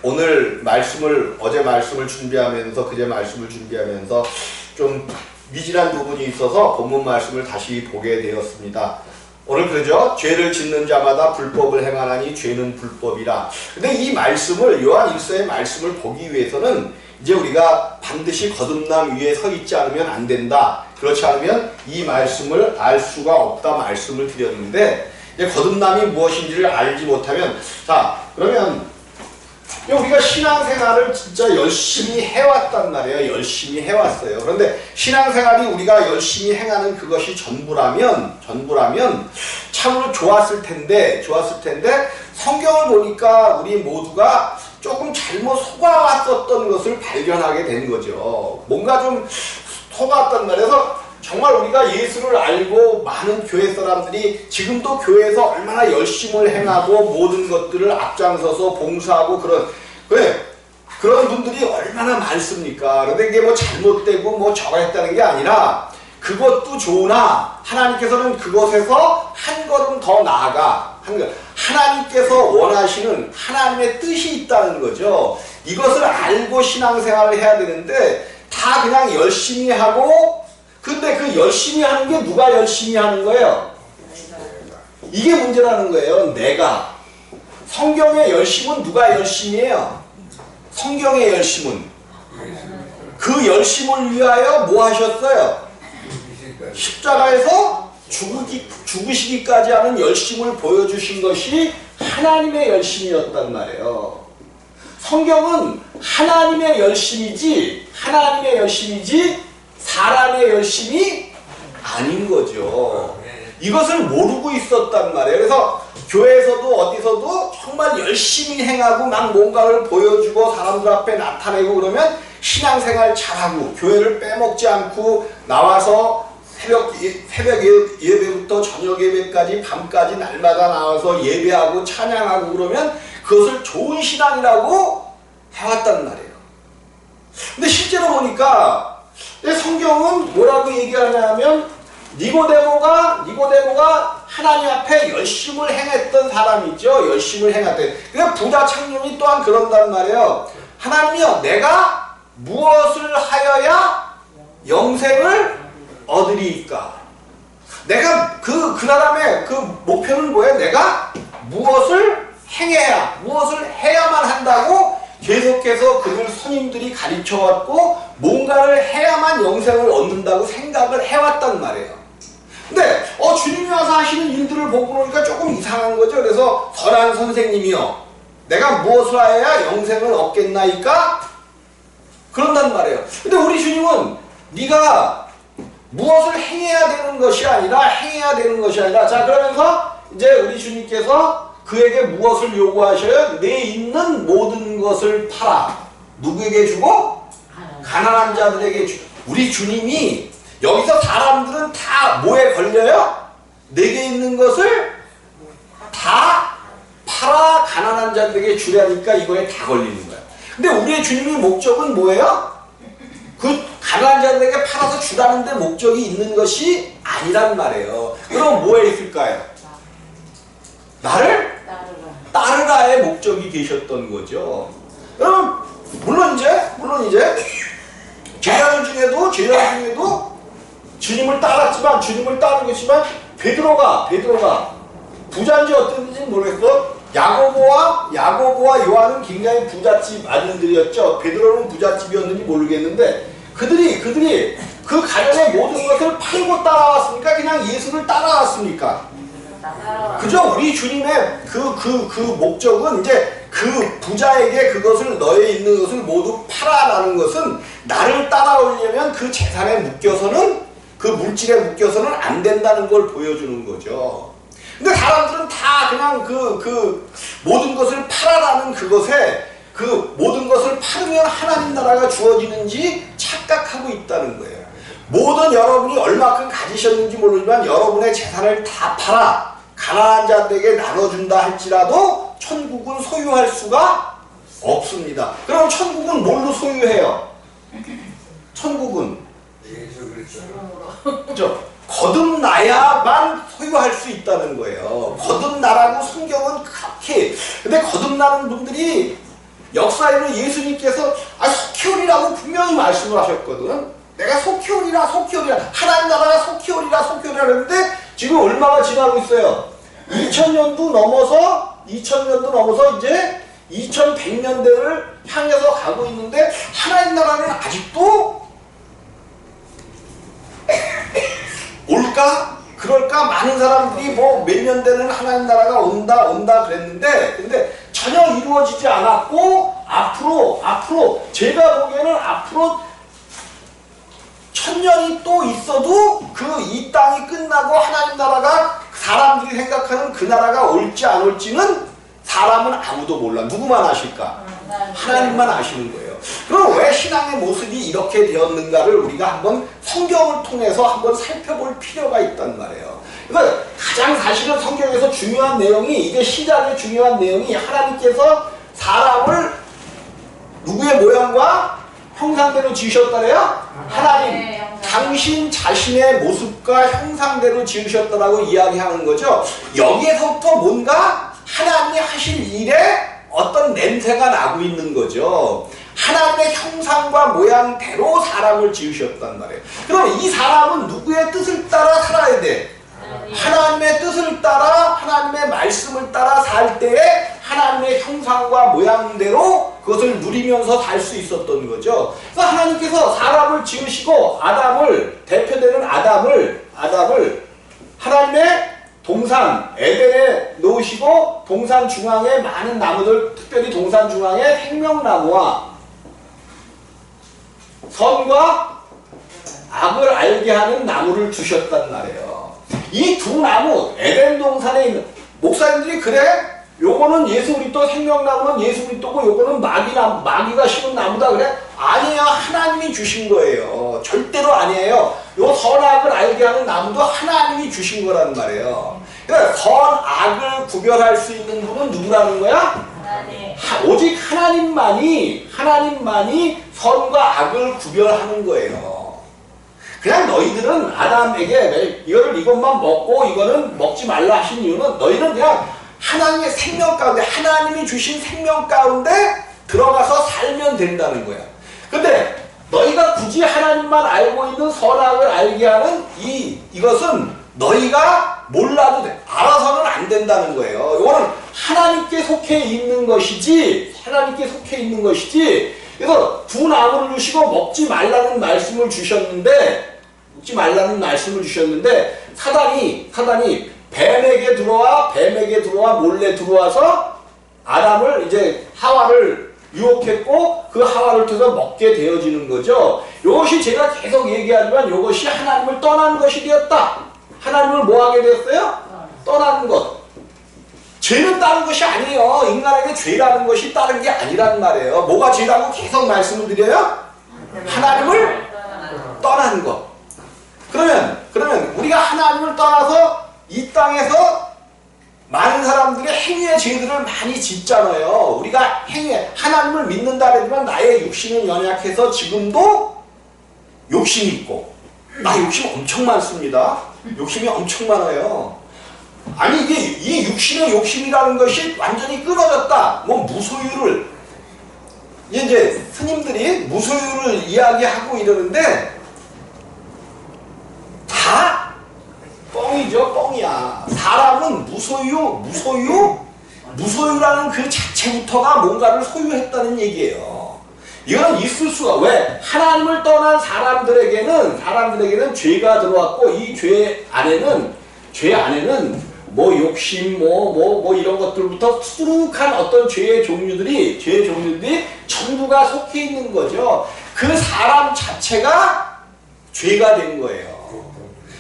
오늘 말씀을 어제 말씀을 준비하면서 그제 말씀을 준비하면서 좀 미진한 부분이 있어서 본문 말씀을 다시 보게 되었습니다. 오늘 그러죠? 죄를 짓는 자마다 불법을 행하나니 죄는 불법이라. 근데 이 말씀을 요한 1서의 말씀을 보기 위해서는 이제 우리가 반드시 거듭남 위에 서 있지 않으면 안 된다. 그렇지 않으면 이 말씀을 알 수가 없다 말씀을 드렸는데 이제 거듭남이 무엇인지를 알지 못하면 자 그러면 우리가 신앙생활을 진짜 열심히 해왔단 말이에요. 열심히 해왔어요. 그런데 신앙생활이 우리가 열심히 행하는 그것이 전부라면 참으로 좋았을 텐데 성경을 보니까 우리 모두가 조금 잘못 속아왔었던 것을 발견하게 된 거죠. 뭔가 좀 속아왔단 말이에요. 그래서 정말 우리가 예수를 알고 많은 교회 사람들이 지금도 교회에서 얼마나 열심을 행하고 모든 것들을 앞장서서 봉사하고 그런 분들이 얼마나 많습니까? 그런데 이게 뭐 잘못되고 뭐 저거 했다는 게 아니라 그것도 좋으나 하나님께서는 그것에서 한 걸음 더 나아가 하나님께서 원하시는 하나님의 뜻이 있다는 거죠. 이것을 알고 신앙생활을 해야 되는데 다 그냥 열심히 하고 근데 그 열심히 하는 게 누가 열심히 하는 거예요? 이게 문제라는 거예요. 내가. 성경의 열심은 누가 열심히 해요? 성경의 열심은. 그 열심을 위하여 뭐 하셨어요? 십자가에서 죽으시기까지 하는 열심을 보여주신 것이 하나님의 열심이었단 말이에요. 성경은 하나님의 열심이지 사람의 열심이 아닌 거죠. 이것을 모르고 있었단 말이에요. 그래서 교회에서도 어디서도 정말 열심히 행하고 막 뭔가를 보여주고 사람들 앞에 나타내고 그러면 신앙생활 잘하고 교회를 빼먹지 않고 나와서 새벽 예배부터 저녁 예배까지 밤까지 날마다 나와서 예배하고 찬양하고 그러면 그것을 좋은 신앙이라고 해왔단 말이에요. 근데 실제로 보니까 성경은 뭐라고 얘기하냐면 니고데모가 하나님 앞에 열심을 행했던 사람이죠. 열심을 행했던. 그러니까 부자 청년이 또한 그런단 말이에요. 하나님이여 내가 무엇을 하여야 영생을 얻으리이까? 내가 그 사람의 그 목표는 뭐예요? 내가 무엇을 해야만 한다고 계속해서 그들 스님들이 가르쳐왔고 뭔가를 해야만 영생을 얻는다고 생각을 해왔단 말이에요. 근데 주님이 와서 하시는 일들을 보고 보니까 조금 이상한 거죠. 그래서 선한 선생님이요 내가 무엇을 해야 영생을 얻겠나이까? 그런단 말이에요. 근데 우리 주님은 네가 무엇을 행해야 되는 것이 아니라 자 그러면서 이제 우리 주님께서 그에게 무엇을 요구하셔요? 내 있는 모든 것을 팔아. 누구에게 주고? 가난한 자들에게 주고. 우리 주님이 여기서 사람들은 다 뭐에 걸려요? 내게 있는 것을 다 팔아 가난한 자들에게 주라니까 이거에 다 걸리는 거야. 근데 우리의 주님의 목적은 뭐예요? 그 가난한 자들에게 팔아서 주라는데 목적이 있는 것이 아니란 말이에요. 그럼 뭐에 있을까요? 나를 따르라의 목적이 되셨던 거죠. 그럼 물론 이제 제자들 중에도 주님을 따랐지만 베드로가 부자인지 어땠는지 모르겠어. 야고보와 요한은 굉장히 부잣집 아들들이었죠. 베드로는 부잣집이었는지 모르겠는데 그들이 그 가정의 모든 것을 팔고 따라왔습니까? 그냥 예수를 따라왔습니까? 그죠? 우리 주님의 그 목적은 이제 그 부자에게 그것을 너에 있는 것을 모두 팔아라는 것은 나를 따라오려면 그 재산에 묶여서는 그 물질에 묶여서는 안 된다는 걸 보여주는 거죠. 근데 사람들은 다 그냥 그 모든 것을 팔아라는 그것에 그 모든 것을 팔으면 하나님 나라가 주어지는지 착각하고 있다는 거예요. 모든 여러분이 얼마큼 가지셨는지 모르지만 여러분의 재산을 다 팔아 가난한 자들에게 나눠준다 할지라도 천국은 소유할 수가 없습니다. 그럼 천국은 뭘로 소유해요? 천국은 그렇죠. 거듭나야만 소유할 수 있다는 거예요. 거듭나라고 성경은 그렇게. 근데 거듭나는 분들이 역사에는 예수님께서 속히오리라고 분명히 말씀을 하셨거든. 내가 속히오리라 속히오리라 하나님 나라가 속히오리라 속히오리라 그랬는데 지금 얼마가 지나고 있어요? 2000년도 넘어서 이제 2100년대를 향해서 가고 있는데 하나님 나라는 아직도 올까? 그럴까? 많은 사람들이 뭐 몇 년 되는 하나님 나라가 온다 그랬는데 근데 전혀 이루어지지 않았고 앞으로 제가 보기에는 앞으로 1000년이 또 있어도 이 땅이 끝나고 하나님 나라가 사람들이 생각하는 그 나라가 올지 안 올지는 사람은 아무도 몰라. 누구만 아실까? 하나님만 아시는 거예요. 그럼 왜 신앙의 모습이 이렇게 되었는가를 우리가 한번 성경을 통해서 한번 살펴볼 필요가 있단 말이에요. 그러니까 가장 사실은 성경에서 중요한 내용이 이게 시작의 중요한 내용이 하나님께서 사람을 누구의 모양과 형상대로 지으셨다래요? 하나님, 당신 자신의 모습과 형상대로 지으셨다라고 이야기하는 거죠. 여기에서부터 뭔가 하나님이 하실 일에 어떤 냄새가 나고 있는 거죠. 하나님의 형상과 모양대로 사람을 지으셨단 말이에요. 그럼 이 사람은 누구의 뜻을 따라 살아야 돼? 하나님의 뜻을 따라 하나님의 말씀을 따라 살 때에 하나님의 형상과 모양대로 그것을 누리면서 살 수 있었던 거죠. 그래서 하나님께서 사람을 지으시고 대표되는 아담을 하나님의 동산 에덴에 놓으시고 동산 중앙에 많은 나무들, 특별히 동산 중앙에 생명나무와 선과 악을 알게 하는 나무를 주셨단 말이에요. 이 두 나무, 에덴 동산에 있는 목사님들이 그래? 요거는 예수 그리스도 생명나무는 예수 그리스도고 요거는 마귀가 심은 나무다 그래? 아니에요. 하나님이 주신 거예요. 절대로 아니에요. 요 선악을 알게 하는 나무도 하나님이 주신 거란 말이에요. 그러니까 선악을 구별할 수 있는 분은 누구라는 거야? 오직 하나님만이 선과 악을 구별하는 거예요. 그냥 너희들은 아담에게 이것만 먹고 이거는 먹지 말라 하신 이유는 너희는 그냥 하나님의 생명 가운데 하나님이 주신 생명 가운데 들어가서 살면 된다는 거야. 근데 너희가 굳이 하나님만 알고 있는 선악을 알게 하는 이것은 너희가 몰라도 돼. 알아서는 안 된다는 거예요. 이거는 하나님께 속해 있는 것이지 그래서 두 나무를 주시고 먹지 말라는 말씀을 주셨는데 사단이 뱀에게 들어와 몰래 들어와서 아담을 이제 하와를 유혹했고 그 하와를 통해서 먹게 되어지는 거죠. 이것이 제가 계속 얘기하지만 이것이 하나님을 떠나는 것이 되었다. 하나님을 뭐 하게 되었어요? 떠나는 것. 죄는 다른 것이 아니에요. 인간에게 죄라는 것이 다른 게 아니란 말이에요. 뭐가 죄라고 계속 말씀을 드려요? 하나님을 떠나는 것. 그러면 우리가 하나님을 떠나서 이 땅에서 많은 사람들이 행위의 죄들을 많이 짓잖아요. 우리가 하나님을 믿는다 그러지만 나의 육신은 연약해서 지금도 욕심이 있고 나 욕심 엄청 많습니다. 욕심이 엄청 많아요. 아니 이 육신의 욕심이라는 것이 완전히 끊어졌다. 뭐 무소유를 이제 스님들이 무소유를 이야기하고 이러는데 다 뻥이죠. 뻥이야. 사람은 무소유라는 그 자체부터가 뭔가를 소유했다는 얘기예요. 이건 있을 수가. 왜? 하나님을 떠난 사람들에게는 죄가 들어왔고 이 죄 안에는 뭐 욕심 뭐 이런 것들부터 수룩한 어떤 죄의 종류들이 전부가 속해 있는 거죠. 그 사람 자체가 죄가 된 거예요.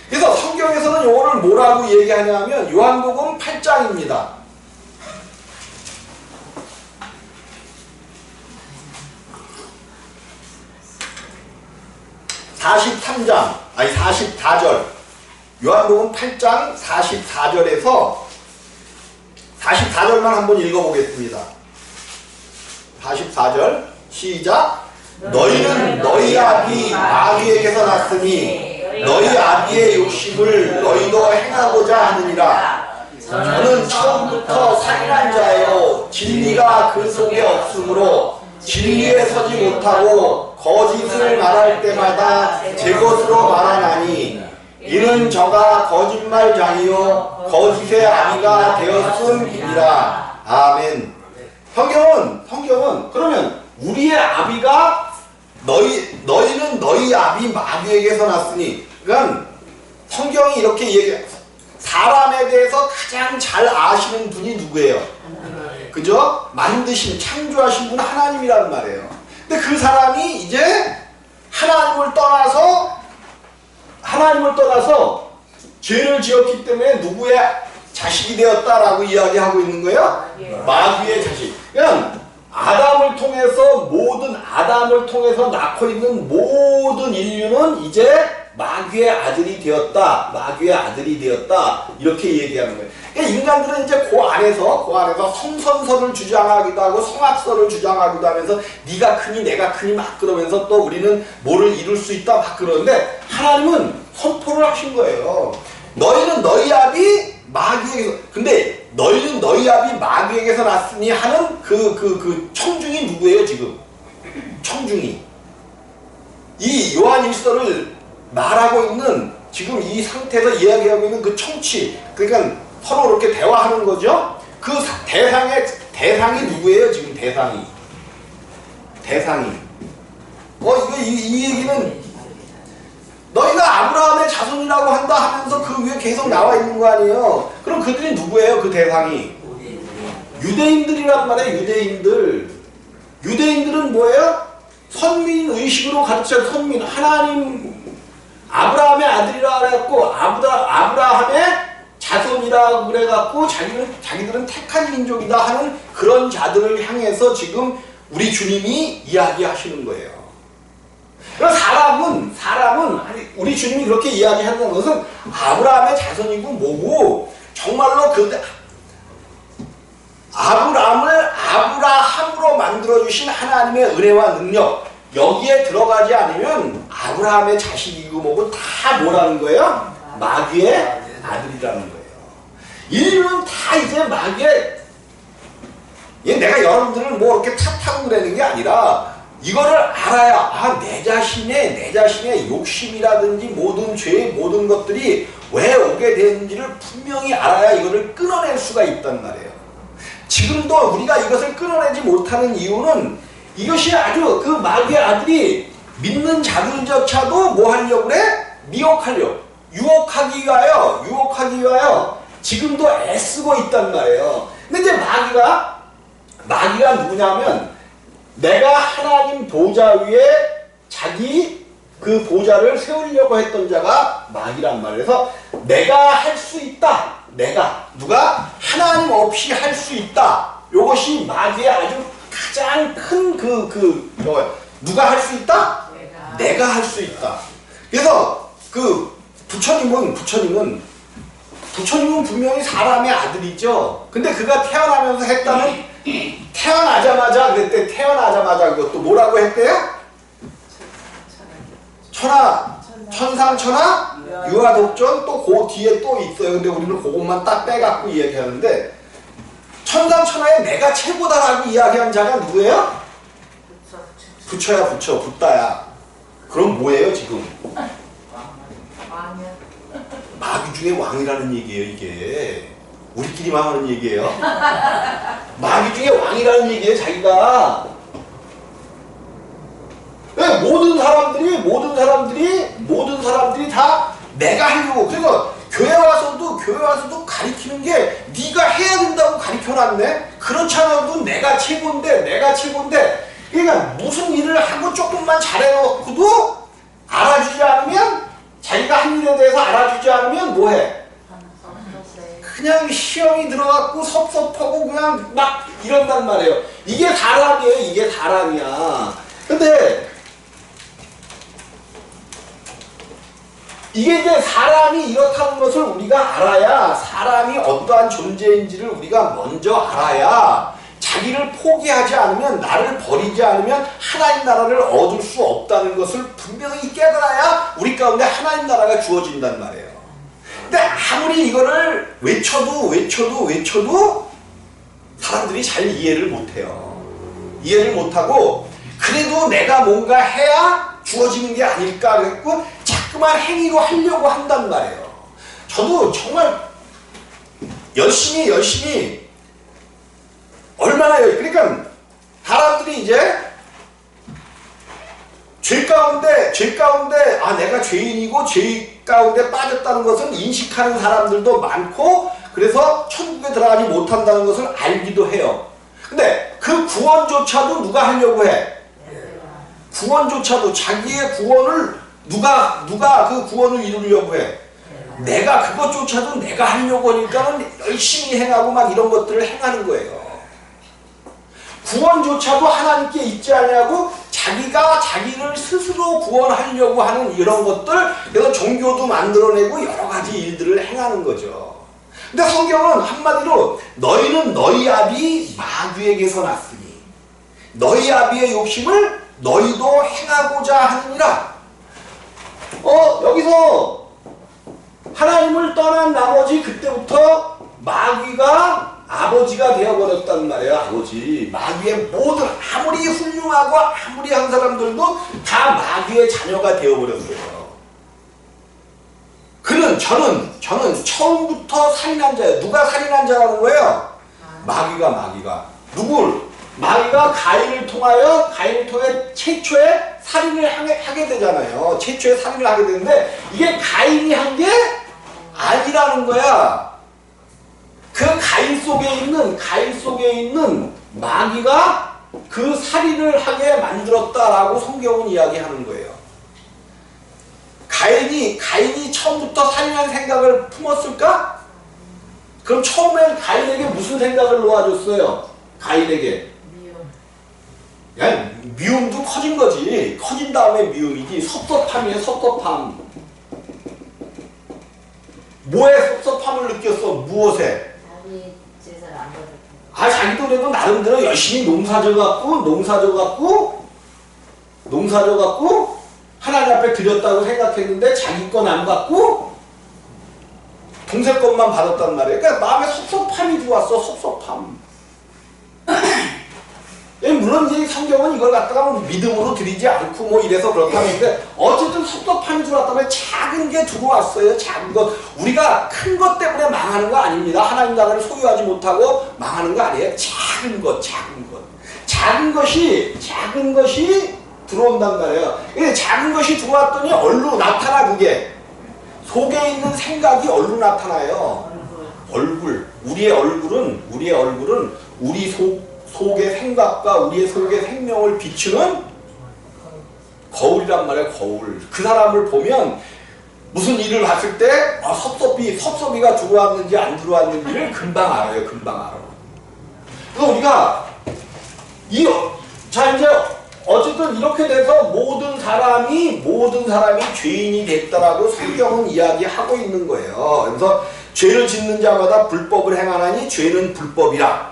그래서 성경에서는 요거를 뭐라고 얘기하냐면 요한복음 8장입니다. 44절. 요한복음 8장 44절에서 44절만 한번 읽어보겠습니다. 44절 시작. 너희는 너희 아비 마귀에게서 났으니 너희 아비의 욕심을 너희도 행하고자 하느니라. 저는 처음부터 살인한 자예요. 진리가 그 속에 없으므로 진리에 서지 못하고 거짓을 말할 때마다 제 것으로 말하나니 이는 저가 거짓말장이요 거짓의 아비가 되었음이니라. 아멘. 성경은 그러면 우리의 아비가 너희는 너희 아비 마귀에게서 났으니, 그러니까 성경이 이렇게 얘기해. 사람에 대해서 가장 잘 아시는 분이 누구예요? 그죠? 만드신, 창조하신 분 하나님이란 말이에요. 근데 그 사람이 이제 하나님을 떠나서 죄를 지었기 때문에 누구의 자식이 되었다라고 이야기하고 있는 거예요? 마귀의 자식. 그냥 아담을 통해서 낳고 있는 모든 인류는 이제 마귀의 아들이 되었다. 이렇게 얘기하는 거예요. 그러니까 인간들은 이제 그 안에서 성선설을 주장하기도 하고 성악설을 주장하기도 하면서 네가 크니 내가 크니 막 그러면서 또 우리는 뭐를 이룰 수 있다 막 그러는데, 하나님은 선포를 하신 거예요. 너희는 너희 아비 마귀에게서, 근데 너희는 너희 아비 마귀에게서 났으니 하는 그 청중이 누구예요 지금? 청중이 이 요한 1서를 말하고 있는, 지금 이 상태에서 이야기하고 있는 그 청취, 그러니까 서로 이렇게 대화하는 거죠. 그 대상이 누구예요 지금? 대상이 이 얘기는 너희가 아브라함의 자손이라고 한다 하면서 그 위에 계속 나와 있는 거 아니에요? 그럼 그들이 누구예요? 그 대상이 유대인들이란 말이에요. 유대인들은 뭐예요? 선민의식으로 가르쳐. 선민, 하나님 아브라함의 아들이라 그래갖고 아브라함의 자손이라고 그래갖고 자기들은 택한 민족이다 하는 그런 자들을 향해서 지금 우리 주님이 이야기하시는 거예요. 그래서 사람은 우리 주님이 그렇게 이야기하는 것은 아브라함의 자손이고 뭐고, 정말로 그 아브라함으로 만들어주신 하나님의 은혜와 능력, 여기에 들어가지 않으면 아브라함의 자식이고 뭐고 다 뭐라는 거예요? 마귀의 아들이라는 거예요. 인류는 다 이제 마귀의, 내가 여러분들을 뭐 이렇게 탓하고 그러는 게 아니라 이거를 알아야 내 자신의 욕심이라든지 모든 죄, 모든 것들이 왜 오게 되는지를 분명히 알아야 이거를 끊어낼 수가 있단 말이에요. 지금도 우리가 이것을 끊어내지 못하는 이유는 이것이 아주 그 마귀의 아들이 믿는 자들조차도 뭐 하려고 그래? 유혹하기 위하여 지금도 애쓰고 있단 말이에요. 근데 이제 마귀가 누구냐면, 내가 하나님 보좌 위에 자기 그 보좌를 세우려고 했던 자가 마귀란 말이에요. 그래서 내가 할 수 있다. 누가 하나님 없이 할 수 있다. 요것이 마귀의 아주 가장 큰 누가 할 수 있다? 내가 할 수 있다. 그래서 그 부처님은 분명히 사람의 아들이죠. 근데 그가 태어나면서 했다는, 태어나자마자 그것도 뭐라고 했대요? 천상천하 유아독존, 또 그 뒤에 또 있어요. 근데 우리는 그것만 딱 빼갖고 이야기하는데, 천상천하에 내가 최고다라고 이야기한 자가 누구예요? 부처야. 붓다야. 그럼 뭐예요 지금? 마귀 중에 왕이라는 얘기예요. 이게 우리끼리만 하는 얘기예요. 마귀 중에 왕이라는 얘기예요. 자기가. 네, 모든 사람들이 다 내가 하려고. 그래서 교회 와서도 가리키는 게 네가 해야 된다고 가리켜놨네. 그렇지 않아도 내가 최고인데 그러니까 무슨 일을 하고 조금만 잘해놓고도 알아주지 않으면, 자기가 한 일에 대해서 알아주지 않으면 뭐해? 그냥 시험이 들어갖고 섭섭하고 그냥 막 이런단 말이에요. 이게 사람이야. 근데 이게 이제 사람이 이렇다는 것을 우리가 알아야, 사람이 어떠한 존재인지를 우리가 먼저 알아야, 자기를 포기하지 않으면, 나를 버리지 않으면 하나님 나라를 얻을 수 없다는 것을 분명히 깨달아야 우리 가운데 하나님 나라가 주어진단 말이에요. 근데 아무리 이거를 외쳐도 사람들이 잘 이해를 못해요. 이해를 못하고 그래도 내가 뭔가 해야 주어지는 게 아닐까 그랬고 자꾸만 행위로 하려고 한단 말이에요. 저도 정말 열심히 얼마나 그러니까 사람들이 이제 죄 가운데 내가 죄인이고 죄 가운데 빠졌다는 것을 인식하는 사람들도 많고 그래서 천국에 들어가지 못한다는 것을 알기도 해요. 근데 그 구원조차도 누가 하려고 해? 구원조차도 자기의 구원을 누가 그 구원을 이루려고 해? 내가 그것조차도 내가 하려고 하니까는 열심히 행하고 막 이런 것들을 행하는 거예요. 구원조차도 하나님께 있지 않냐고 자기가 자기를 스스로 구원하려고 하는 이런 것들, 그래서 종교도 만들어내고 여러 가지 일들을 행하는 거죠. 근데 성경은 한마디로 너희는 너희 아비 마귀에게서 났으니 너희 아비의 욕심을 너희도 행하고자 하느니라. 여기서 하나님을 떠난 나머지 그때부터 마귀가 아버지가 되어버렸단 말이에요. 아버지. 마귀의 모든 아무리 훌륭하고 아무리 한 사람들도 다 마귀의 자녀가 되어버렸어요. 저는 처음부터 살인한 자예요. 누가 살인한 자라는 거예요? 마귀가. 마귀가 가인을 통해 최초의 살인을 하게 되잖아요. 최초의 살인을 하게 되는데 이게 가인이 한 게 아니라는 거야. 그 가인 속에 있는 마귀가 그 살인을 하게 만들었다라고 성경은 이야기하는 거예요. 가인이 처음부터 살인할 생각을 품었을까? 그럼 처음엔 가인에게 무슨 생각을 놓아줬어요? 가인에게 미움도 커진 거지. 커진 다음에 미움이지. 섭섭함이에요. 섭섭함. 뭐에 섭섭함을 느꼈어? 무엇에? 자기도 그래도 나름대로 열심히 농사져갖고 하나님 앞에 드렸다고 생각했는데 자기 건 안 받고 동생 것만 받았단 말이에요. 그러니까 마음에 섭섭함이 들어왔어. 섭섭함. 물론 이제 성경은 이걸 갖다가 믿음으로 드리지 않고 뭐 이래서 그렇다는데 어쨌든 섭섭함이 들어왔다면 작은 게 들어왔어요. 작은 것. 우리가 큰 것 때문에 망하는 거 아닙니다. 하나님 나라를 소유하지 못하고 망하는 거 아니에요. 작은 것. 작은 것이 들어온단 말이에요. 작은 것이 들어왔더니 얼로 나타나. 그게 속에 있는 생각이 얼로 나타나요. 얼굴. 우리의 얼굴은 우리 속의 생각과 우리의 속의 생명을 비추는 거울이란 말이에요. 거울. 그 사람을 보면 무슨 일을 봤을 때 섭섭이가 들어왔는지 안 들어왔는지를 금방 알아요. 그래서 우리가 이제 어쨌든 이렇게 돼서 모든 사람이 죄인이 됐다라고 성경은 이야기하고 있는 거예요. 그래서 죄를 짓는 자마다 불법을 행하나니 죄는 불법이라.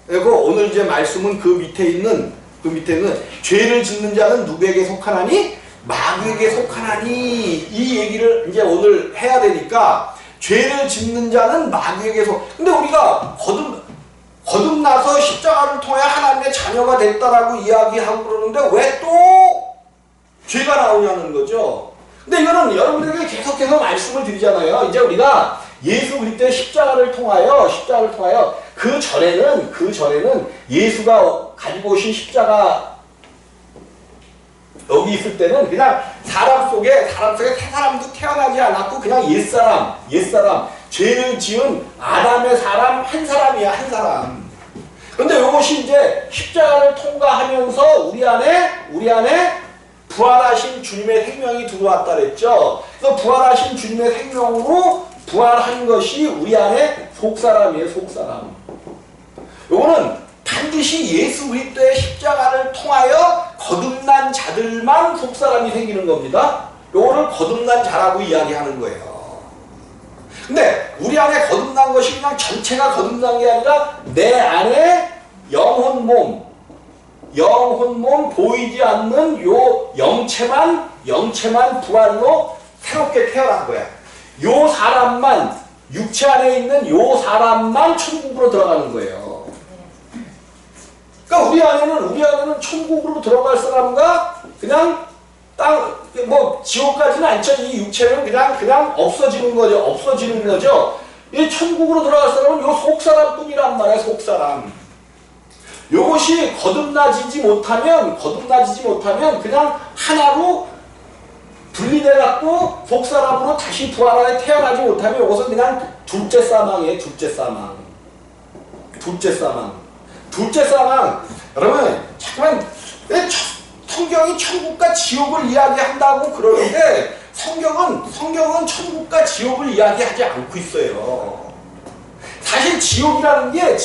그리고 오늘 이제 말씀은 그 밑에 있는 죄를 짓는 자는 누구에게 속하나니? 마귀에게 속하나니. 이 얘기를 이제 오늘 해야 되니까 죄를 짓는 자는 마귀에게 근데 우리가 거듭나서 십자가를 통해 하나님의 자녀가 됐다라고 이야기하고 그러는데 왜 또 죄가 나오냐는 거죠. 근데 이거는 여러분들에게 계속해서 말씀을 드리잖아요. 이제 우리가 예수 그리스도의 십자가를 통하여 그 전에는 예수가 가지고 오신 십자가 여기 있을 때는 그냥 사람 속에 새 사람도 태어나지 않았고 그냥 옛사람 죄를 지은 아담의 사람 한 사람이야. 한 사람. 그런데 이것이 이제 십자가를 통과하면서 우리 안에 부활하신 주님의 생명이 들어왔다 그랬죠. 그래서 부활하신 주님의 생명으로 부활한 것이 우리 안에 속사람이에요. 속사람. 요거는 반드시 예수 그리스도의 십자가를 통하여 거듭난 자들만 속사람이 생기는 겁니다. 요거를 거듭난 자라고 이야기하는 거예요. 근데 우리 안에 거듭난 것이 그냥 전체가 거듭난 게 아니라 내 안에 영혼 몸 보이지 않는 요 영체만 부활로 새롭게 태어난 거야. 요 사람만, 육체 안에 있는 요 사람만 천국으로 들어가는 거예요. 그러니까 우리 안에는 천국으로 들어갈 사람과 그냥 지옥 가지는 않죠. 이 육체는 그냥 없어지는 거죠. 이 천국으로 들어갈 사람은 요 속사람 뿐이란 말이야, 속사람. 요것이 거듭나지지 못하면 그냥 하나로 분리돼갖고 속사람으로 다시 부활하여 태어나지 못하면 이것은 그냥 둘째 사망이에요. 둘째 사망. 여러분 잠깐만, 성경이 천국과 지옥을 이야기한다고 그러는데 성경은 천국과 지옥을 이야기하지 않고 있어요. 사실 지옥이라는 게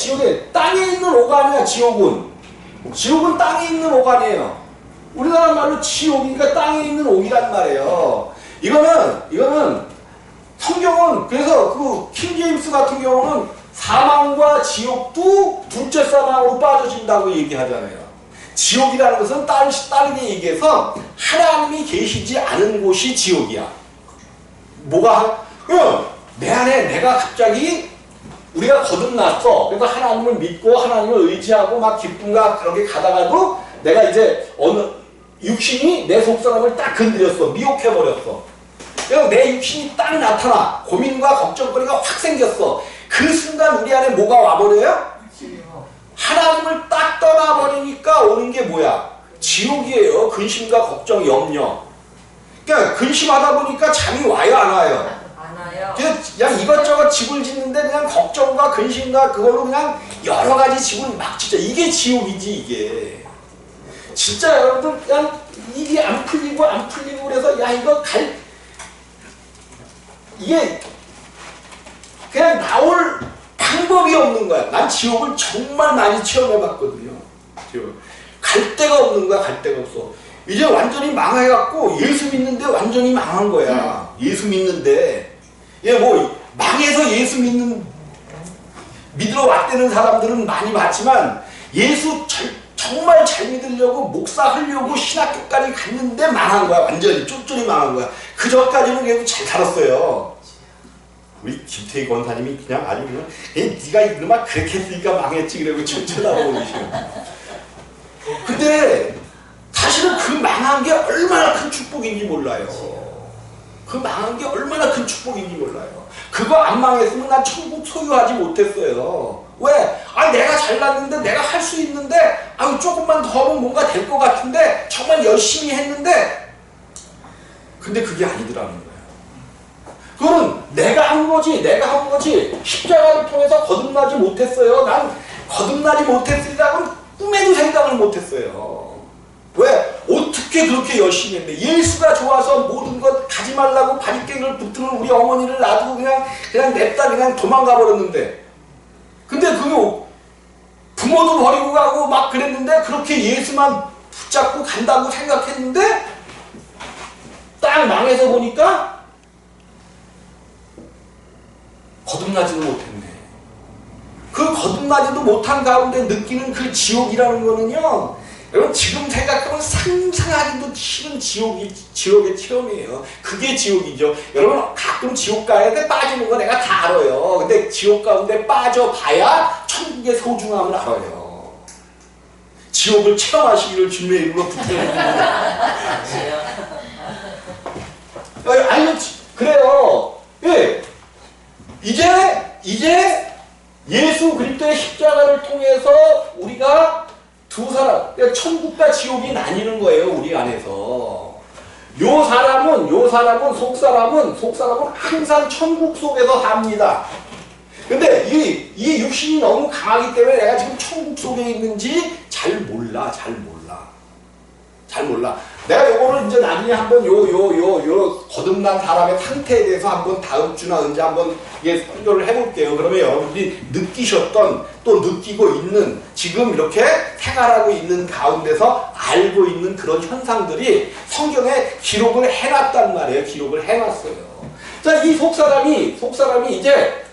땅에 있는 오간이야. 지옥은 땅에 있는 오간이에요. 우리나라 말로 지옥이니까 땅에 있는 옥이란 말이에요. 이거는 성경은 그래서 그 킹제임스 같은 경우는 사망과 지옥도 둘째 사망으로 빠져진다고 얘기하잖아요. 지옥이라는 것은 다르게 얘기해서 하나님이 계시지 않은 곳이 지옥이야. 내 안에 내가 갑자기 우리가 거듭났어. 그래서 하나님을 믿고 하나님을 의지하고 막 기쁨과 그렇게 가다가도 내가 이제 어느 육신이 내 속사람을 딱 건드렸어. 미혹해버렸어. 그래서 내 육신이 딱 나타나. 고민과 걱정거리가 확 생겼어. 그 순간 우리 안에 뭐가 와버려요? 하나님을 딱 떠나버리니까 오는 게 뭐야? 지옥이에요. 근심과 걱정, 염려. 그러니까 근심하다 보니까 잠이 와요, 안 와요? 안 와요. 그냥 이것저것 집을 짓는데 그냥 걱정과 근심과 그걸로 그냥 여러 가지 집을 막 짓자. 이게 지옥이지, 이게. 진짜 여러분들 그냥 일이 안 풀리고 그래서 이게 그냥 나올 방법이 없는 거야. 난 지옥을 정말 많이 체험해봤거든요. 갈 데가 없는 거야. 갈 데가 없어. 이제 완전히 망해갖고 예수 믿는데 완전히 망한 거야. 예수 믿는데 망해서 예수 믿으러 왔다는 사람들은 많이 봤지만 예수 정말 잘 믿으려고 목사하려고 신학교까지 갔는데 망한 거야. 완전히 쫄쫄이 망한 거야. 그 전까지는 그래도 잘 살았어요. 우리 김태희 권사님이 그냥 아주 그냥 네가 이놈아 그렇게 했으니까 망했지 그러고 쳐다보고 계시고. 근데 사실은 그 망한 게 얼마나 큰 축복인지 몰라요. 그거 안 망했으면 난 천국 소유하지 못했어요. 왜? 내가 잘났는데 내가 할 수 있는데 조금만 더 하면 뭔가 될 것 같은데 정말 열심히 했는데 근데 그게 아니더라는 거예요. 그거는 내가 한 거지. 십자가를 통해서 거듭나지 못했어요. 난 거듭나지 못했으리라고는 꿈에도 생각을 못했어요. 왜? 어떻게 그렇게 열심히 했는데 예수가 좋아서 모든 것 가지 말라고 바리깽이를 붙드는 우리 어머니를 놔두고 그냥 냅다 그냥 도망가 버렸는데 근데 그게 부모도 버리고 가고 막 그랬는데 그렇게 예수만 붙잡고 간다고 생각했는데 딱 망해서 보니까 거듭나지도 못했네. 그 거듭나지도 못한 가운데 느끼는 그 지옥이라는 거는요, 여러분 지금 생각하면 상상하기도 싫은 지옥의 체험이에요. 그게 지옥이죠. 여러분 가끔 지옥 가야 돼 빠지는 거 내가 다 알아요. 근데 지옥 가운데 빠져봐야 천국의 소중함을 알아요. 지옥을 체험하시기를 주님의 이름으로 부탁드립니다. 아니 그래요. 예. 이제 예수 그리스도의 십자가를 통해서 우리가 두 사람, 그러니까 천국과 지옥이 나뉘는 거예요. 우리 안에서. 요 사람은 속사람은 항상 천국 속에서 삽니다. 근데 이 육신이 너무 강하기 때문에 내가 지금 천국 속에 있는지 잘 몰라. 내가 요거를 이제 나중에 한번 요 거듭난 사람의 상태에 대해서 한번 다음 주나 언제 한번 설교를 해볼게요. 그러면 여러분들이 느끼셨던 또 느끼고 있는 지금 이렇게 생활하고 있는 가운데서 알고 있는 그런 현상들이 성경에 기록을 해놨단 말이에요. 기록을 해놨어요. 자, 이 속사람이 이제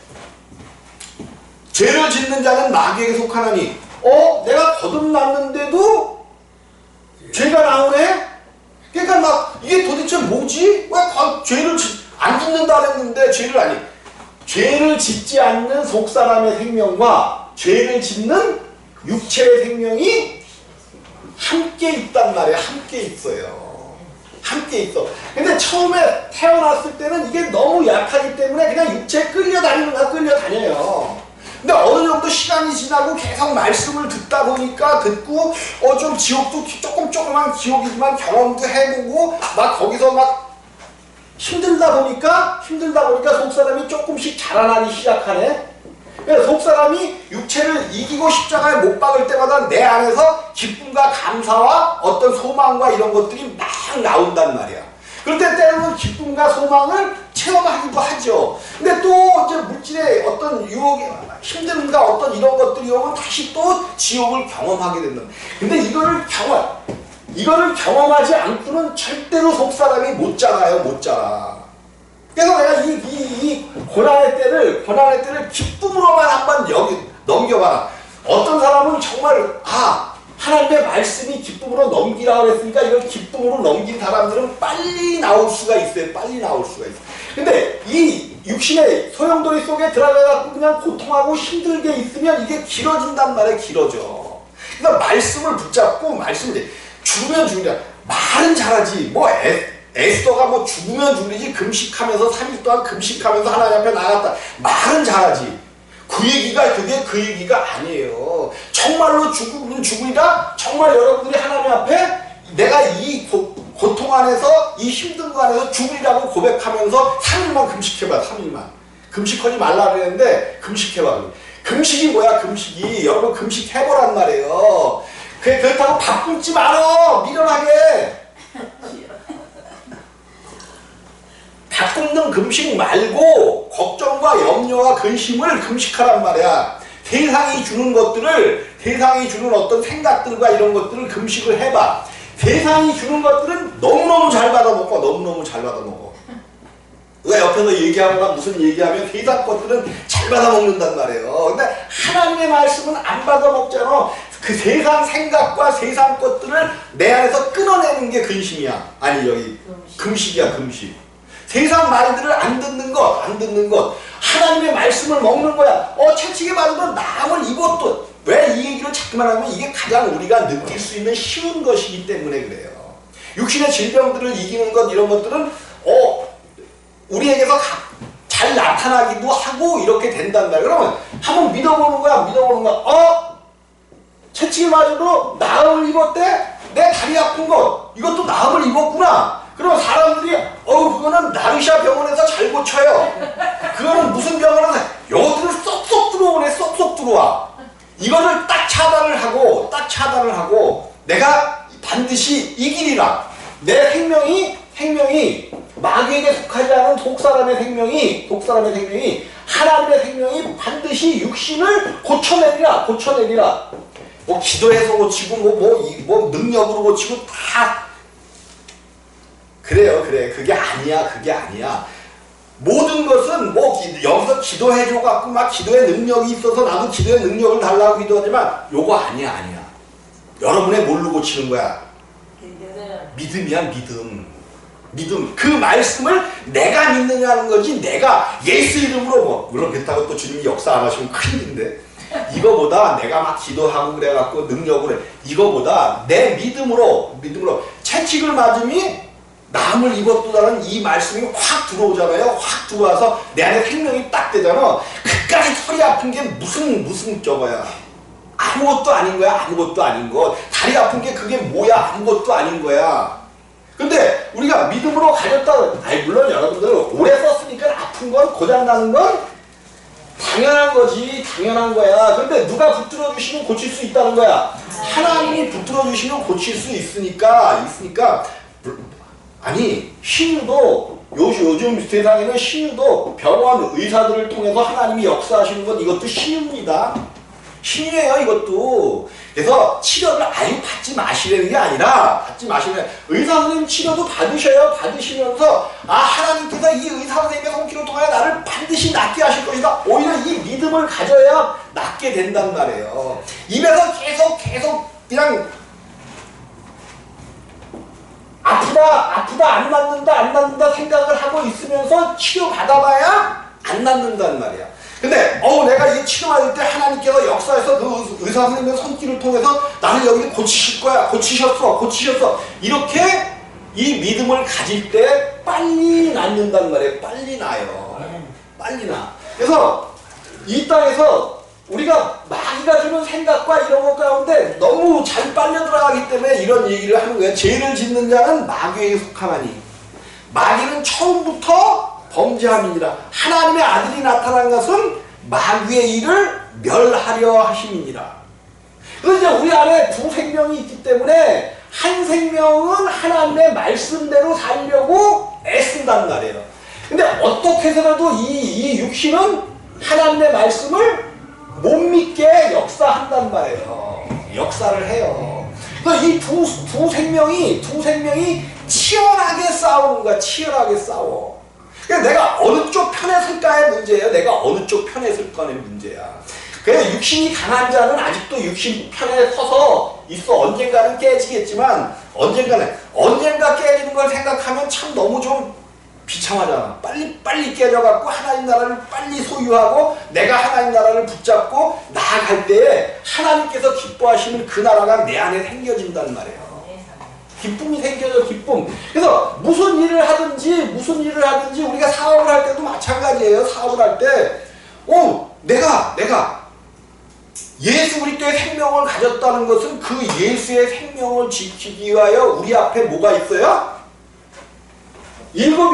죄를 짓는 자는 마귀에게 속하나니 내가 거듭났는데도 죄가 나오네? 그러니까 막 이게 도대체 뭐지? 왜 죄를 안 짓는다 그랬는데 때문에 죄를 짓지 않는 속사람의 생명과 죄를 짓는 육체의 생명이 함께 있단 말이에요. 함께 있어요. 함께 있어. 근데 처음에 태어났을 때는 이게 너무 약하기 때문에 그냥 육체에 끌려다녀요. 근데 어느 정도 시간이 지나고 계속 말씀을 듣다 보니까 듣고 좀 지옥도 조그만 지옥이지만 경험도 해보고 막 거기서 막 힘들다 보니까 속사람이 조금씩 자라나기 시작하네. 그래서 속사람이 육체를 이기고 십자가에 못 박을 때마다 내 안에서 기쁨과 감사와 어떤 소망과 이런 것들이 막 나온단 말이야. 그럴 때 때로는 기쁨과 소망을 체험하기도 하죠. 근데 또 이제 물질의 어떤 유혹이 힘듦과 어떤 이런 것들이 오면 다시 또 지옥을 경험하게 된다. 근데 이거를 경험하지 않고는 절대로 속사람이 못 자라. 그래서 내가 이 고난의 때를 기쁨으로만 한번 넘겨봐라. 어떤 사람은 정말 하나님의 말씀이 기쁨으로 넘기라고 했으니까 이걸 기쁨으로 넘긴 사람들은 빨리 나올 수가 있어요. 근데 이 육신의 소용돌이 속에 들어가서 그냥 고통하고 힘들게 있으면 이게 길어진단 말이에요. 길어져. 그러니까 말씀을 붙잡고 죽으면 죽으냐. 말은 잘하지. 에스더가 죽으면 죽이지 금식하면서 3일 동안 금식하면서 하나님 앞에 나갔다. 말은 잘하지. 그 얘기가 아니에요. 정말로 죽으면 죽으리라. 정말 여러분들이 하나님 앞에 내가 이 고통 안에서 이 힘든 거 안에서 죽으리라고 고백하면서 3일만 금식해봐. 3일만. 금식하지 말라 그랬는데 금식해봐. 금식이 뭐야? 금식이. 여러분 금식해보란 말이에요. 그렇다고 밥 굶지 말어. 미련하게. 밥 굶는 금식 말고 걱정과 염려와 근심을 금식하란 말이야. 세상이 주는 어떤 생각들과 이런 것들을 금식을 해봐. 세상이 주는 것들은 너무너무 잘 받아먹어. 왜 옆에서 얘기하거나 무슨 얘기하면 세상 것들은 잘 받아먹는단 말이에요. 근데 하나님의 말씀은 안 받아먹잖아. 그 세상 생각과 세상 것들을 내 안에서 끊어내는 게 근심이야. 아니 여기 금식이야. 금식. 세상 말들을 안 듣는 것. 하나님의 말씀을 먹는 거야. 채찍에 맞으면 남을 입었도. 왜 이 얘기를 자꾸만 하면 이게 가장 우리가 느낄 수 있는 쉬운 것이기 때문에 그래요. 육신의 질병들을 이기는 것 이런 것들은 우리에게서 잘 나타나기도 하고 이렇게 된단 말이야. 그러면 한번 믿어보는 거야. 채찍에 맞아도 나음을 입었대? 내 다리 아픈 것 이것도 나음을 입었구나. 그럼 사람들이 그거는 나르샤 병원에서 잘 고쳐요. 그거는 무슨 병원에서 요것들은 쏙쏙 들어오네. 쏙쏙 들어와. 이거를 딱 차단을 하고 내가 반드시 이기리라. 내 생명이 마귀에게 속하지 않은 독사람의 생명이 하나님의 생명이 반드시 육신을 고쳐내리라. 기도해서 고치고 능력으로 고치고 다 그래. 그게 아니야. 모든 것은 여기서 기도해줘 갖고 막 기도의 능력이 있어서 나도 기도의 능력을 달라고 기도하지만 요거 아니야. 여러분의 뭘로 고치는 거야? 믿음이야. 믿음. 그 말씀을 내가 믿느냐는 거지. 내가 예수 이름으로 물론 그렇다고 또 주님이 역사 안 하시면 큰일인데 이거보다 내가 막 기도하고 그래갖고 능력으로 이거보다 내 믿음으로 채찍을 맞으니 남을 입었다는 이 말씀이 확 들어오잖아요. 확 들어와서 내 안에 생명이 딱 되잖아. 그까지 허리 아픈 게 무슨 저거야. 아무것도 아닌 것. 다리 아픈 게 그게 뭐야. 아무것도 아닌 거야. 근데 우리가 믿음으로 가졌다. 물론 여러분들 오래 썼으니까 아픈 건 고장나는 건 당연한 거야. 근데 누가 붙들어 주시면 고칠 수 있다는 거야. 하나님이 붙들어 주시면 고칠 수 있으니까 신유도 요즘 세상에는 신유도 병원 의사들을 통해서 하나님이 역사하시는 건 이것도 신유입니다. 신유예요 이것도. 그래서 치료를 아예 받지 마시라는 게 아니라 의사 선생님 치료도 받으시면서 하나님께서 이 의사 선생님의 손길을 통하여 나를 반드시 낫게 하실 것이다. 오히려 이 믿음을 가져야 낫게 된단 말이에요. 입에서 계속 그냥 아프다 아프다 안 낫는다 생각을 하고 있으면서 치료 받아봐야 안 낫는단 말이야. 근데 내가 이 치료받을 때 하나님께서 역사에서 그 의사 선생님의 손길을 통해서 나를 여기 고치실 거야. 고치셨어. 이렇게 이 믿음을 가질 때 빨리 낫는단 말이에요. 빨리 나요. 빨리 나. 그래서 이 땅에서 우리가 마귀가 주는 생각과 이런 것 가운데 너무 잘 빨려 들어가기 때문에 이런 얘기를 하는 거예요. 죄를 짓는 자는 마귀에게 속하나니 마귀는 처음부터 범죄함이니라. 하나님의 아들이 나타난 것은 마귀의 일을 멸하려 하심이니라. 그래서 이제 우리 안에 두 생명이 있기 때문에 한 생명은 하나님의 말씀대로 살려고 애쓴단 말이에요. 근데 어떻게 해서라도 이 육신은 하나님의 말씀을 못 믿게 역사한단 말이에요. 역사를 해요. 그래서 이 두 생명이 치열하게 싸우는 거야. 치열하게 싸워. 그러니까 내가 어느 쪽 편에 설까의 문제예요. 내가 어느 쪽 편에 설 거의 문제야. 그래서 육신이 강한 자는 아직도 육신 편에 서서 있어. 언젠가는 깨지겠지만 언젠가 깨지는 걸 생각하면 참 너무 좀 비참하잖아. 빨리 깨져갖고 하나님 나라를 빨리 소유하고 내가 하나님 나라를 붙잡고 나아갈 때에 하나님께서 기뻐하시는 그 나라가 내 안에 생겨진단 말이에요. 기쁨이 생겨져. 기쁨. 그래서 무슨 일을 하든지 우리가 사업을 할 때도 마찬가지예요. 사업을 할 때 내가 예수 그리스도의 생명을 가졌다는 것은 그 예수의 생명을 지키기 위하여 우리 앞에 뭐가 있어요? 일곱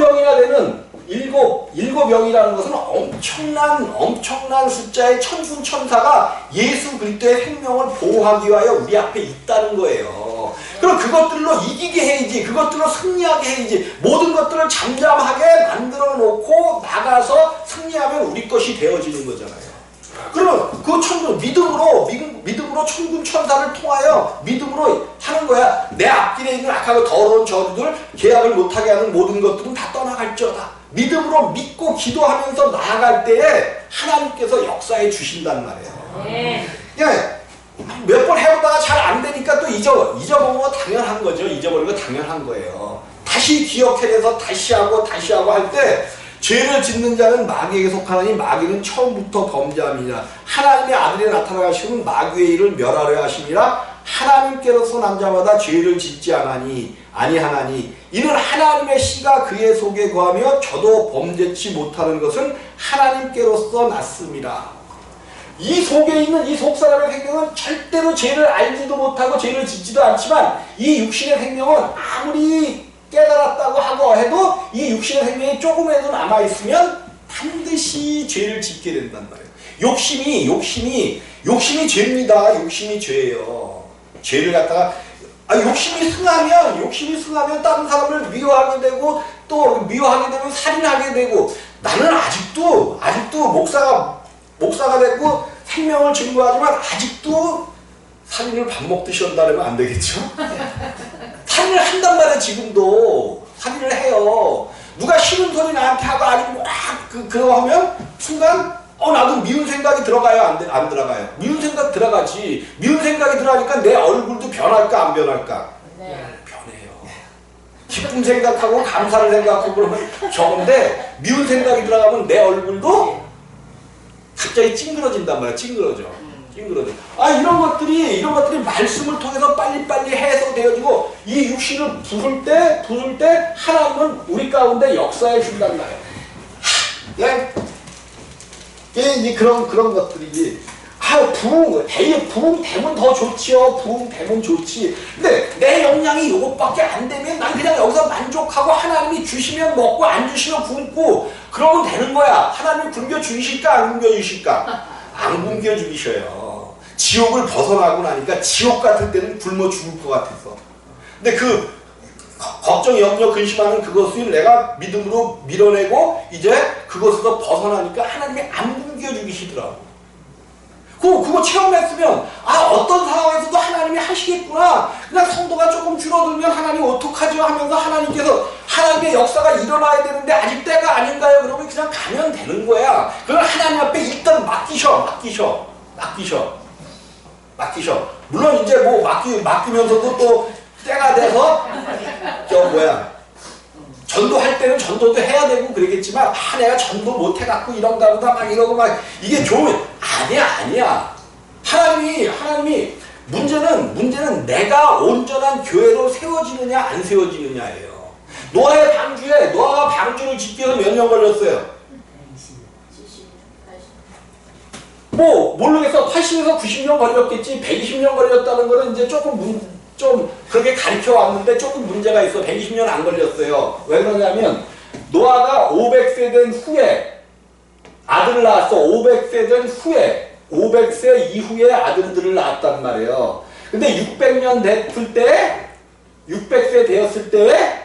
명이라는 것은 엄청난 숫자의 천군 천사가 예수 그리스도의 생명을 보호하기 위하여 우리 앞에 있다는 거예요. 그럼 그것들로 이기게 해야지. 그것들로 승리하게 해야지. 모든 것들을 잠잠하게 만들어 놓고 나가서 승리하면 우리 것이 되어지는 거잖아요. 그러면 그 믿음으로 천군 천사를 통하여 믿음으로 하는 거야. 내 앞길에 있는 악하고 더러운 저주들, 계약을 못하게 하는 모든 것들은 다 떠나갈지어다. 믿음으로 믿고 기도하면서 나아갈 때에 하나님께서 역사해 주신단 말이에요. 몇 번 해보다가 잘 안 되니까 또 잊어먹은 거 당연한 거죠. 잊어버리는 거 당연한 거예요. 다시 기억해내서 다시 하고 할 때 죄를 짓는 자는 마귀에게 속하나니 마귀는 처음부터 범죄함이니라. 하나님의 아들이 나타나시면 마귀의 일을 멸하려 하심이라. 하나님께로서 남자마다 죄를 짓지 아니하나니 이는 하나님의 씨가 그의 속에 거하며 저도 범죄치 못하는 것은 하나님께로서 났습니다. 이 속에 있는 이 속사람의 생명은 절대로 죄를 알지도 못하고 죄를 짓지도 않지만 이 육신의 생명은 아무리 깨달았다고 하고 해도 이 육신의 생명이 조금이라도 남아있으면 반드시 죄를 짓게 된단 말이에요. 욕심이 죄입니다. 욕심이 죄예요. 죄를 갖다가 욕심이 승하면 다른 사람을 미워하게 되고 또 미워하게 되면 살인하게 되고 나는 아직도 목사가 됐고 생명을 증거하지만 아직도 살인을 밥 먹듯이 한다면 안 되겠죠? 살인을 한단 말이에요. 지금도 살인을 해요. 누가 싫은 소리 나한테 하고 아니면 그거 하면 순간 나도 미운 생각이 들어가요? 안 들어가요? 미운 생각 들어가지. 미운 생각이 들어가니까 내 얼굴도 변할까 안 변할까? 네. 변해요. 기쁨 생각하고 감사를 생각하고 그러면 적은데 미운 생각이 들어가면 내 얼굴도 갑자기 찡그러진단 말이야. 찡그러져. 이런 것들이 말씀을 통해서 빨리 해소되어지고 이 육신을 부술 때 하나님은 우리 가운데 역사해 준단 말이야. 이제 그런 것들이지. 부흥 되면 더 좋지요. 부흥 되면 좋지. 근데 내 역량이 요것밖에 안 되면 난 그냥 여기서 만족하고 하나님이 주시면 먹고 안 주시면 굶고 그러면 되는 거야. 하나님이 굶겨 주실까 안 굶겨 주실까? 안 굶겨 주셔요. 지옥을 벗어나고 나니까 지옥 같을 때는 굶어 죽을 것 같아서. 근데 그 걱정, 염려, 근심하는 그것을 내가 믿음으로 밀어내고 이제 그것에서 벗어나니까 하나님이 안 굶겨 주시더라고. 그거 체험했으면 어떤 상황에서도 하나님이 하시겠구나. 그냥 성도가 조금 줄어들면 하나님 어떡하죠 하면서 하나님의 역사가 일어나야 되는데 아직 때가 아닌가요? 그러면 그냥 가면 되는 거야. 그걸 하나님 앞에 일단 맡기셔. 물론 이제 맡기면서도 또 때가 돼서 전도할 때는 전도도 해야 되고 그러겠지만 내가 전도 못 해갖고 이런가 보다 막 이러고 막 이게 좋으면 아니야. 하나님이 문제는 내가 온전한 교회로 세워지느냐 안 세워지느냐예요. 노아가 방주를 짓기 위해서 몇 년 걸렸어요? 모르겠어. 80에서 90년 걸렸겠지. 120년 걸렸다는 거는 이제 좀 그렇게 가르쳐 왔는데 조금 문제가 있어. 120년 안 걸렸어요. 왜 그러냐면 노아가 500세 된 후에 아들을 낳았어. 500세 된 후에 500세 이후에 아들들을 낳았단 말이에요. 근데 600년 됐을 때 600세 되었을 때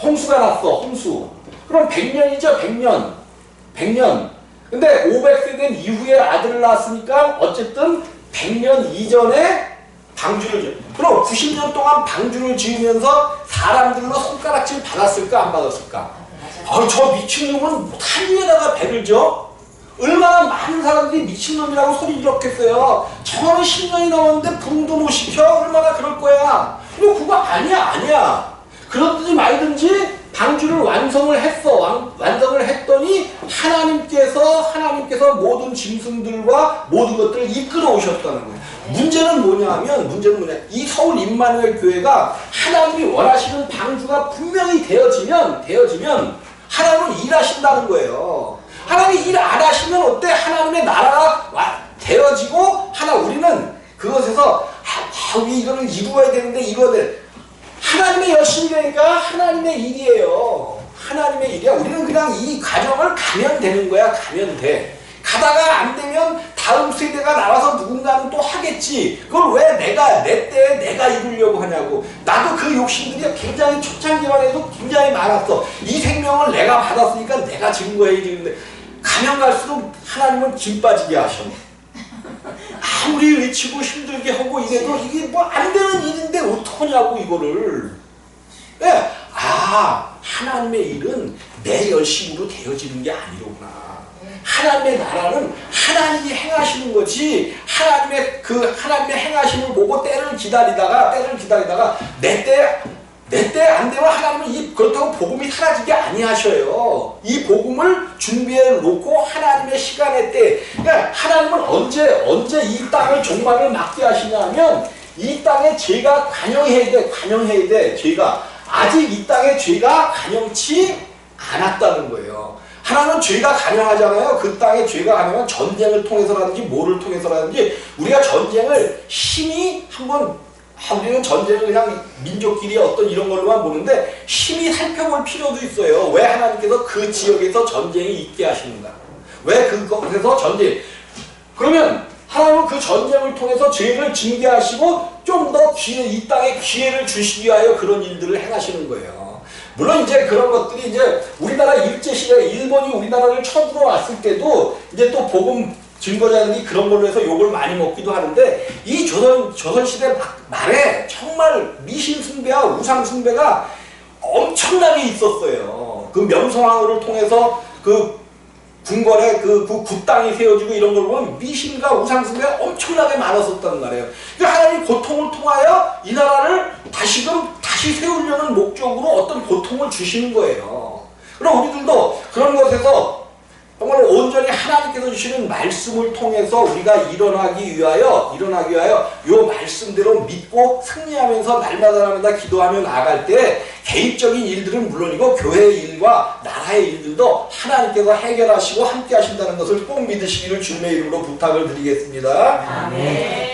홍수가 났어. 홍수. 그럼 100년이죠. 100년. 근데 500세 된 이후에 아들을 낳았으니까 어쨌든 100년 이전에 방주를 지어. 그럼 90년 동안 방주를 지으면서 사람들로 손가락질 받았을까 안 받았을까? 저 미친놈은 산 위에다가 배를 져? 얼마나 많은 사람들이 미친놈이라고 소리 지르겠어요. 저는 10년이 넘었는데 부흥도 못 시켜? 얼마나 그럴 거야? 근데 그거 아니야. 그렇든지 말든지 방주를 완성을 했어. 완성을 했더니 하나님께서 모든 짐승들과 모든 것들을 이끌어 오셨다는 거예요. 문제는 뭐냐? 이 서울 임마누엘 교회가 하나님이 원하시는 방주가 분명히 되어지면 하나님은 일하신다는 거예요. 하나님이 일 안 하시면 어때? 하나님의 나라가 되어지고 우리는 그것에서 우리 이거를 이루어야 되는데 하나님의 열심이니까 하나님의 일이에요. 하나님의 일이야. 우리는 그냥 이 과정을 가면 되는 거야. 가면 돼. 가다가 안 되면 다음 세대가 나와서 누군가는 또 하겠지. 그걸 왜 내 때에 내가 이루려고 하냐고. 나도 그 욕심들이 굉장히 초창기만 해도 굉장히 많았어. 이 생명을 내가 받았으니까 내가 증거해야 되는데 가면 갈수록 하나님은 짐 빠지게 하셔. 아무리 외치고 힘들게 하고 이래도 이게 안 되는 일인데 어떡하냐고 이거를. 네. 하나님의 일은 내 열심으로 되어지는 게 아니로구나. 하나님의 나라는 하나님이 행하시는 거지. 하나님의 행하심을 보고 때를 기다리다가 내 때 안 되면 하나님은 그렇다고 복음이 사라지게 아니하셔요. 이 복음을 준비해 놓고 하나님의 시간의 때, 그러니까 하나님은 언제 이 땅을 종말을 맞게 하시냐면 이 땅에 죄가 관영해야 돼. 죄가 아직 이 땅에 죄가 관영치 않았다는 거예요. 하나님은 죄가 관영하잖아요. 그 땅에 죄가 관영한 전쟁을 통해서라든지 뭐를 통해서라든지 우리가 전쟁을 심히 우리는 전쟁을 그냥 민족끼리 어떤 이런 걸로만 보는데 심히 살펴볼 필요도 있어요. 왜 하나님께서 그 지역에서 전쟁이 있게 하시는가? 왜 그곳에서 전쟁? 그러면 하나님은 그 전쟁을 통해서 죄를 징계하시고 좀 더 이 땅에 기회를 주시기 위하여 그런 일들을 행하시는 거예요. 물론 이제 그런 것들이 이제 우리나라 일제시대에 일본이 우리나라를 쳐들어왔을 때도 이제 또 복음 증거자들이 그런 걸로 해서 욕을 많이 먹기도 하는데 이 조선시대 말에 정말 미신숭배와 우상숭배가 엄청나게 있었어요. 그 명성황후를 통해서 그 궁궐에 그 굿당이 세워지고 이런 걸 보면 미신과 우상숭배가 엄청나게 많았었단 말이에요. 그러니까 하나님 고통을 통하여 이 나라를 다시 세우려는 목적으로 어떤 고통을 주시는 거예요. 그럼 우리들도 그런 것에서 정말 온전히 하나님께서 주시는 말씀을 통해서 우리가 일어나기 위하여 이 말씀대로 믿고 승리하면서 날마다 기도하며 나아갈 때 개인적인 일들은 물론이고 교회의 일과 나라의 일들도 하나님께서 해결하시고 함께 하신다는 것을 꼭 믿으시기를 주님의 이름으로 부탁을 드리겠습니다. 아멘.